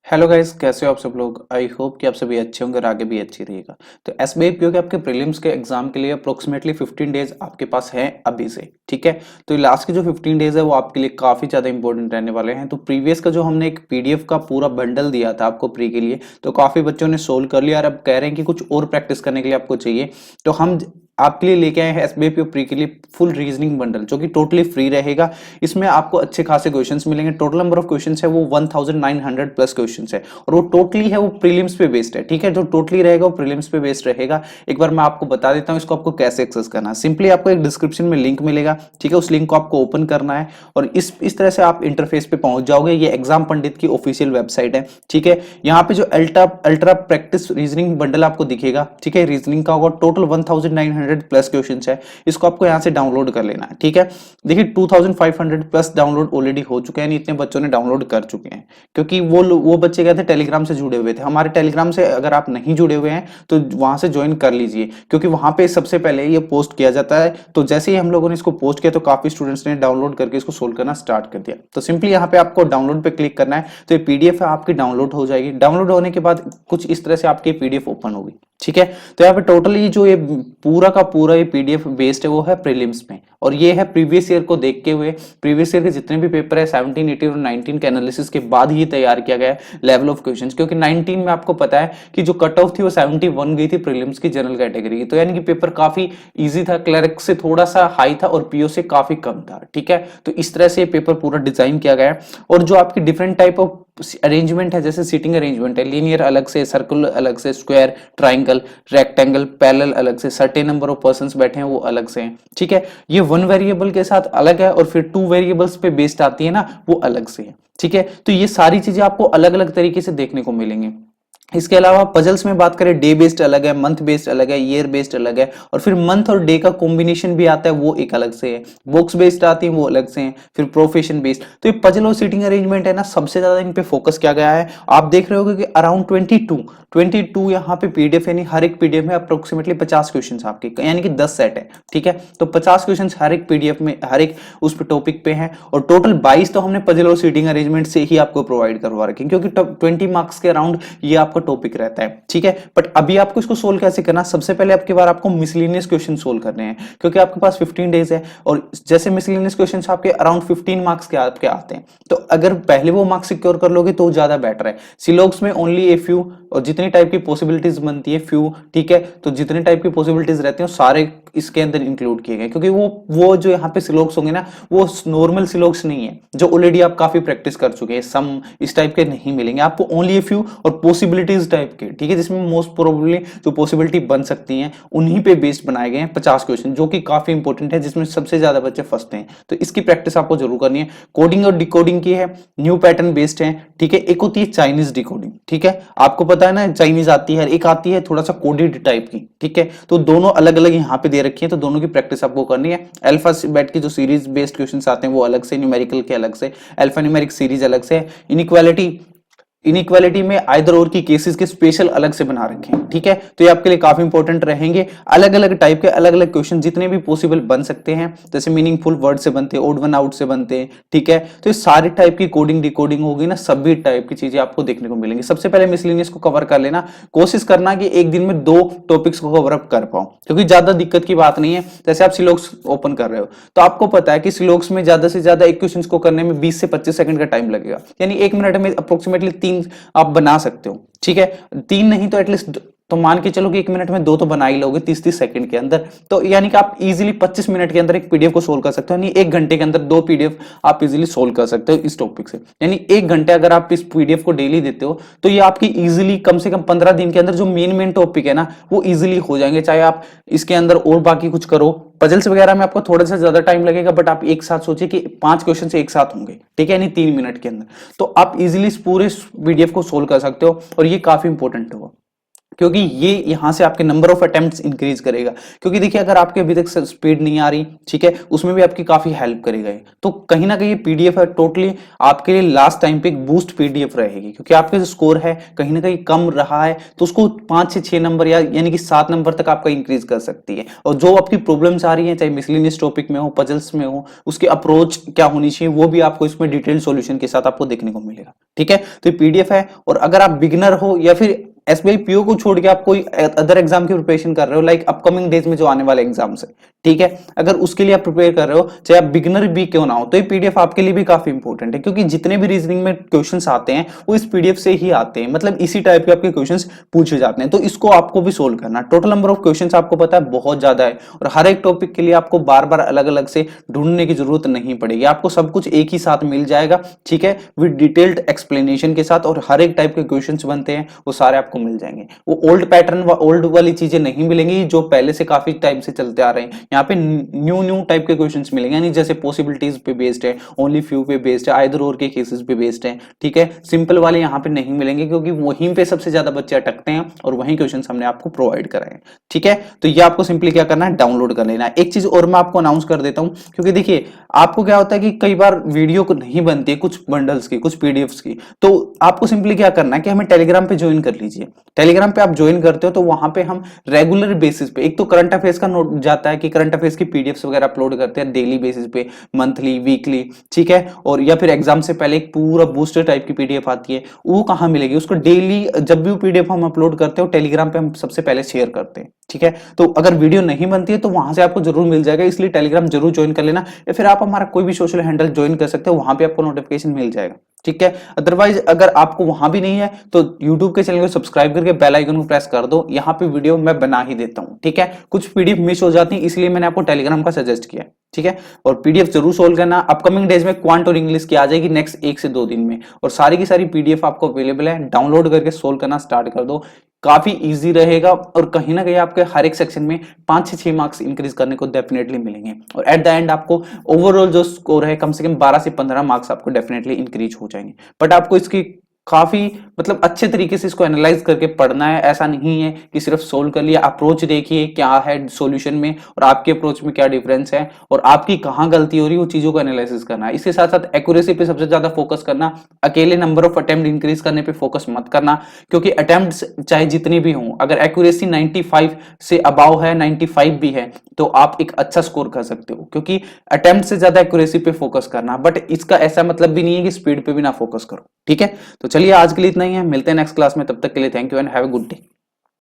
Hello guys, कैसे हो आप सब लोग। आई होप कि आप सभी अच्छे होंगे और आगे भी अच्छी रहिएगा। तो एसबीआई पीओ के आपके प्रीलिम्स के एग्जाम के लिए अप्रोक्सीमेटली 15 डेज आपके पास है अभी से। ठीक है, तो लास्ट के जो 15 डेज है वो आपके लिए काफी ज्यादा इंपॉर्टेंट रहने वाले हैं। तो प्रीवियस का जो हमने एक पीडीएफ का पूरा बंडल दिया था आपको प्री के लिए, तो काफी बच्चों ने सोल्व कर लिया और अब कह रहे हैं कि कुछ और प्रैक्टिस करने के लिए आपको चाहिए। तो हम आपके लिए लेके आए हैं एसबीआई पीओ प्री के लिए फुल रीजनिंग बंडल, जो कि टोटली फ्री रहेगा। इसमें आपको अच्छे खासे क्वेश्चंस मिलेंगे। टोटल नंबर ऑफ क्वेश्चंस है वो 1900 प्लस क्वेश्चंस है और वो टोटली है वो प्रीलिम्स पे बेस्ड है। ठीक है, जो टोटली रहेगा वो प्रीलिम्स पे बेस्ड रहेगा। एक बार मैं आपको बता देता हूँ इसको आपको कैसे एक्सेस करना है। सिंपली आपको एक डिस्क्रिप्शन में लिंक मिलेगा। ठीक है, उस लिंक को आपको ओपन करना है और इस तरह से आप इंटरफेस पे पहुंच जाओगे। ये एग्जाम पंडित की ऑफिशियल वेबसाइट है। ठीक है, यहाँ पे जो ultra ultra practice reasoning bundle आपको दिखेगा। ठीक है, रीजनिंग का होगा टोटल 1900 प्लस क्वेश्चन है। इसको आपको यहाँ से डाउनलोड कर लेना है। ठीक है, देखिए 2500 प्लस डाउनलोड ऑलरेडी हो चुके हैं, इतने बच्चों ने डाउनलोड कर चुके हैं क्योंकि वो बच्चे गए थे टेलीग्राम से जुड़े हुए थे। हमारे टेलीग्राम से अगर आप नहीं जुड़े हुए हैं तो वहां से ज्वाइन कर लीजिए, क्योंकि वहां पे सबसे पहले ये पोस्ट किया जाता है। तो जैसे ही हम लोगों ने इसको पोस्ट किया तो काफी स्टूडेंट्स ने डाउनलोड करके इसको सोल्व करना स्टार्ट कर दिया। तो सिंपली यहाँ पे आपको डाउनलोड पे क्लिक करना है, तो ये पीडीएफ है आपकी डाउनलोड हो जाएगी। डाउनलोड होने के बाद कुछ इस तरह से आपकी पीडीएफ ओपन होगी। ठीक है, तो यहाँ पे टोटली जो ये पूरा का पूरा ये पीडीएफ बेस्ड है वो है प्रीलिम्स में, और ये है प्रीवियस ईयर को देखते हुए। प्रीवियस ईयर के जितने भी पेपर है 17, 18 और 19 के एनालिसिस के बाद ही तैयार किया गया है लेवल ऑफ क्वेश्चंस, क्योंकि 19 में आपको पता है कि जो कट ऑफ थी वो 71 गई थी प्रीलिम्स की जनरल कैटेगरी की। तो यानी कि पेपर काफी इजी था, क्लर्क से थोड़ा सा हाई था और पीओ से काफी कम था। ठीक है, तो इस तरह से ये पेपर पूरा डिजाइन किया गया है। और जो आपकी डिफरेंट टाइप ऑफ अरेंजमेंट है, जैसे सीटिंग अरेंजमेंट है, लीनियर अलग से, सर्कुलर अलग से, स्क्वायर, ट्राइंगल, रेक्टेंगल, पैरेलल अलग से, सर्टेन नंबर ऑफ पर्संस बैठे हैं वो अलग से हैं। ठीक है, ये वन वेरिएबल के साथ अलग है और फिर टू वेरिएबल्स पे बेस्ड आती है ना, वो अलग से है। ठीक है, तो ये सारी चीजें आपको अलग अलग तरीके से देखने को मिलेंगी। इसके अलावा पजल्स में बात करें, डे बेस्ड अलग है, मंथ बेस्ड अलग है, ईयर बेस्ड अलग है, और फिर मंथ और डे का कॉम्बिनेशन भी आता है वो एक अलग से है। बॉक्स बेस्ड आती है वो अलग से है, फिर प्रोफेशन बेस्ड। तो ये पजल और सीटिंग अरेंजमेंट है ना, सबसे ज्यादा इन पे फोकस किया गया है। आप देख रहे होगे कि अराउंड 22 यहाँ पे पीडीएफ, यानी हर एक पीडीएफ में अप्रोक्सीमेटली 50 क्वेश्चन आपके, यानी कि 10 सेट है। ठीक है, तो 50 क्वेश्चन हर एक पीडीएफ में, हर एक उस टॉपिक पे है, और टोटल 22 तो हमने पजल और सीटिंग अरेंजमेंट से ही आपको प्रोवाइड करवा रखे, क्योंकि 20 मार्क्स के अराउंड ये आपका टॉपिक रहता है। ठीक है, बट अभी आपको इसको सोल्व कैसे करना, सबसे पहले आपके बार आपको मिसलेनियस क्वेश्चन सोल्व करने हैं, क्योंकि आपके पास 15 डेज है। और जैसे मिसलेनियस क्वेश्चन आपके अराउंड 15 मार्क्स के आपके आते हैं, तो अगर पहले वो मार्क्स सिक्योर कर लोगे तो ज्यादा बेटर है। सिलोक्स में ओनली ए फ्यू, और जितनी टाइप की पॉसिबिलिटीज बनती है फ्यू। ठीक है, तो जितने टाइप की पॉसिबिलिटीज रहते हैं सारे इसके अंदर इंक्लूड किए गए, क्योंकि वो जो यहाँ पे सिलोक्स होंगे ना, वो नॉर्मल सिलोक्स नहीं है जो ऑलरेडी आप काफी प्रैक्टिस कर चुके हैं। सम इस टाइप के नहीं मिलेंगे आपको, ओनली ए फ्यू और पॉसिबिलिटीज टाइप के। ठीक है, जिसमें मोस्ट प्रोबेबली जो पॉसिबिलिटी बन सकती हैं उन्हीं पे बेस्ड बनाए गए हैं 50 क्वेश्चन, जो कि काफी इंपॉर्टेंट है, जिसमें सबसे ज्यादा बच्चे फंसते हैं। तो इसकी प्रैक्टिस आपको जरूर करनी है। कोडिंग और डिकोडिंग की है, न्यू पैटर्न बेस्ड है। ठीक है, एक होती है चाइनीज डिकोडिंग। ठीक है, आपको पता है ना, चाइनीज आती है, एक आती है थोड़ा सा कोडेड टाइप की। ठीक है, तो दोनों अलग अलग यहाँ पे दे रखी है, तो दोनों की प्रैक्टिस आपको करनी है। अल्फा बैट की जो सीरीज बेस्ड क्वेश्चंस आते हैं वो अलग से, न्यूमेरिकल के अलग से, अल्फा न्यूमेरिक सीरीज अलग से, इनइक्वालिटी में आइदर और की केसेस के स्पेशल अलग से बना रखे हैं। ठीक है, तो ये आपके लिए काफी इंपॉर्टेंट रहेंगे। अलग अलग टाइप के अलग अलग क्वेश्चन जितने भी पॉसिबल बन सकते हैं, जैसे मीनिंगफुल वर्ड से बनते हैं, ओड वन आउट से बनते हैं। ठीक है, तो ये सारे टाइप की कोडिंग डिकोडिंग होगी ना, सभी टाइप की चीजें आपको देखने को मिलेंगी। सबसे पहले मिसलेनियस को कवर कर लेना, कोशिश करना कि एक दिन में 2 टॉपिक्स को कवर अप कर पाओ, क्योंकि ज्यादा दिक्कत की बात नहीं है। जैसे आप सिलोक्स ओपन कर रहे हो तो आपको पता है कि सिलोक्स में ज्यादा से ज्यादा एक क्वेश्चन को करने में 20 से 25 सेकंड का टाइम लगेगा, यानी 1 मिनट में अप्रोक्सीमेटली 3 आप बना सकते हो। ठीक है, 3 नहीं तो एटलीस्ट तो मान के चलो कि 1 मिनट में 2 तो बना ही लोगे 30-30 सेकंड के अंदर। तो यानी कि आप इजीली 25 मिनट के अंदर एक पीडीएफ को सोल्व कर सकते हो, यानी 1 घंटे के अंदर 2 पीडीएफ आप इजीली सोल्व कर सकते हो इस टॉपिक से। यानी 1 घंटे अगर आप इस पीडीएफ को डेली देते हो तो ये आपकी इजीली कम से कम 15 दिन के अंदर जो मेन टॉपिक है ना वो इजीली हो जाएंगे। चाहे आप इसके अंदर और बाकी कुछ करो, पजल्स वगैरह में आपको थोड़ा सा ज्यादा टाइम लगेगा, बट आप एक साथ सोचिए कि 5 क्वेश्चन से एक साथ होंगे। ठीक है, यानी 3 मिनट के अंदर तो आप इजीली इस पूरे पीडीएफ को सोल्व कर सकते हो, और ये काफी इंपॉर्टेंट होगा। क्योंकि ये यहाँ से आपके नंबर ऑफ अटेम्प्ट्स इंक्रीज करेगा। क्योंकि देखिए अगर आपके अभी तक स्पीड नहीं आ रही, ठीक है, उसमें भी आपकी काफी हेल्प करेगा ये। तो कहीं ना कहीं पीडीएफ है टोटली आपके लिए लास्ट टाइम पे एक बूस्ट पीडीएफ रहेगी, क्योंकि आपका जो स्कोर है कहीं ना कहीं कम रहा है तो उसको 5 से 6 नंबर या यानी कि 7 नंबर तक आपका इंक्रीज कर सकती है। और जो आपकी प्रॉब्लम्स आ रही है, चाहे मिसलिनियस टॉपिक में हो, पजल्स में हो, उसकी अप्रोच क्या होनी चाहिए वो भी आपको इसमें डिटेल सॉल्यूशन के साथ आपको देखने को मिलेगा। ठीक है, तो ये पीडीएफ है। और अगर आप बिगिनर हो या फिर एसबीआई पीओ को छोड़ के आप कोई अदर एग्जाम की प्रिपरेशन कर रहे हो, लाइक अपकमिंग डेज में जो आने वाले एग्जाम्स है, ठीक है, अगर उसके लिए आप प्रिपेयर कर रहे हो, चाहे आप बिगिनर भी क्यों ना हो, तो ये पीडीएफ आपके लिए भी काफी इंपॉर्टेंट है। क्योंकि जितने भी रीजनिंग में क्वेश्चंस आते हैं वो इस पीडीएफ से ही आते हैं, मतलब इसी टाइप के आपके क्वेश्चंस पूछे जाते हैं। तो इसको आपको भी सोल्व करना। टोटल नंबर ऑफ क्वेश्चंस आपको पता है बहुत ज्यादा है, और हर एक टॉपिक के लिए आपको बार बार अलग अलग से ढूंढने की जरूरत नहीं पड़ेगी, आपको सब कुछ एक ही साथ मिल जाएगा। ठीक है, विद डिटेल्ड एक्सप्लेनेशन के साथ, और हर एक टाइप के क्वेश्चंस बनते हैं वो सारे आपको मिल जाएंगे। ओल्ड पैटर्न ओल्ड वाली चीजें नहीं मिलेंगी जो पहले से काफी टाइम से चलते आ रहे हैं। यहाँ पे न्यू टाइप के क्वेश्चंस मिलेंगे, यानी जैसे पॉसिबिलिटीज पे बेस्ड है, ओनली फ्यू पे बेस्ड है, आइदर और के केसेस पे बेस्ड है। ठीक है, सिंपल वाले यहाँ पे नहीं मिलेंगे, क्योंकि वहीं पे सबसे ज्यादा बच्चे अटकते हैं और वहीं क्वेश्चन हमने आपको प्रोवाइड कराए। ठीक है, तो ये आपको सिंपली क्या करना है, डाउनलोड कर लेना है। एक चीज और मैं आपको अनाउंस कर देता हूँ, क्योंकि देखिए आपको क्या होता है कि कई बार वीडियो को नहीं बनती है, कुछ बंडल्स की, कुछ पीडीएफ्स की, तो आपको सिंपली क्या करना है कि हमें टेलीग्राम पे ज्वाइन कर लीजिए। टेलीग्राम पे आप ज्वाइन करते हो तो वहां पे हम रेगुलर बेसिस पे, एक तो करंट अफेयर्स का नोट जाता है कि करंट अफेयर्स की पीडीएफ्स वगैरह अपलोड करते हैं डेली बेसिस पे, मंथली, वीकली, ठीक है, और या फिर एग्जाम से पहले एक पूरा बूस्टर टाइप की पीडीएफ आती है, वो कहाँ मिलेगी, उसको डेली जब भी पीडीएफ हम अपलोड करते हो टेलीग्राम पे हम सबसे पहले शेयर करते हैं। ठीक है, तो अगर वीडियो नहीं बनती है तो वहां से आपको जरूर मिल जाएगा, इसलिए टेलीग्राम जरूर ज्वाइन कर लेना, या फिर आप हमारा कोई भी सोशल हैंडल ज्वाइन कर सकते हो, वहां पे आपको नोटिफिकेशन मिल जाएगा। ठीक है, अदरवाइज अगर आपको वहां भी नहीं है तो YouTube के चैनल को सब्सक्राइब करके बेल आइकन को प्रेस कर दो, यहाँ पे वीडियो मैं बना ही देता हूँ। ठीक है, कुछ पीडीएफ मिस हो जाती है इसलिए मैंने आपको टेलीग्राम का सजेस्ट किया। ठीक है, और पीडीएफ जरूर सोल्व करना। अपकमिंग डेज में क्वांट और इंग्लिश की आ जाएगी नेक्स्ट 1 से 2 दिन में, और सारी की सारी पीडीएफ आपको अवेलेबल है, डाउनलोड करके सोल्व करना स्टार्ट कर दो। काफी इजी रहेगा, और कहीं ना कहीं आपके हर एक सेक्शन में 5 से 6 मार्क्स इंक्रीज करने को डेफिनेटली मिलेंगे, और एट द एंड आपको ओवरऑल जो स्कोर है कम से कम 12 से 15 मार्क्स आपको डेफिनेटली इंक्रीज हो जाएंगे। बट आपको इसकी काफी मतलब अच्छे तरीके से इसको एनालाइज करके पढ़ना है। ऐसा नहीं है कि सिर्फ सोल्व कर लिया, अप्रोच देखिए क्या है सॉल्यूशन में और आपके अप्रोच में क्या डिफरेंस है, और आपकी कहाँ गलती हो रही है वो चीजों को एनालिसिस करना है। इसके साथ साथ एक्यूरेसी पे सबसे ज्यादा फोकस करना। अकेले नंबर ऑफ अटेम्प्ट इंक्रीज करने पे फोकस मत करना, क्योंकि अटेम्प्ट्स चाहे जितनी भी हों, अगर एक्यूरेसी 95 से अबाव है, 95 भी है, तो आप एक अच्छा स्कोर कर सकते हो। क्योंकि अटेम्प्ट से ज्यादा एक्यूरेसी पे फोकस करना, बट इसका ऐसा मतलब भी नहीं है कि स्पीड पे भी ना फोकस करो। ठीक है, तो चलिए आज के लिए इतना ही है, मिलते हैं नेक्स्ट क्लास में, तब तक के लिए thank you and have a good day.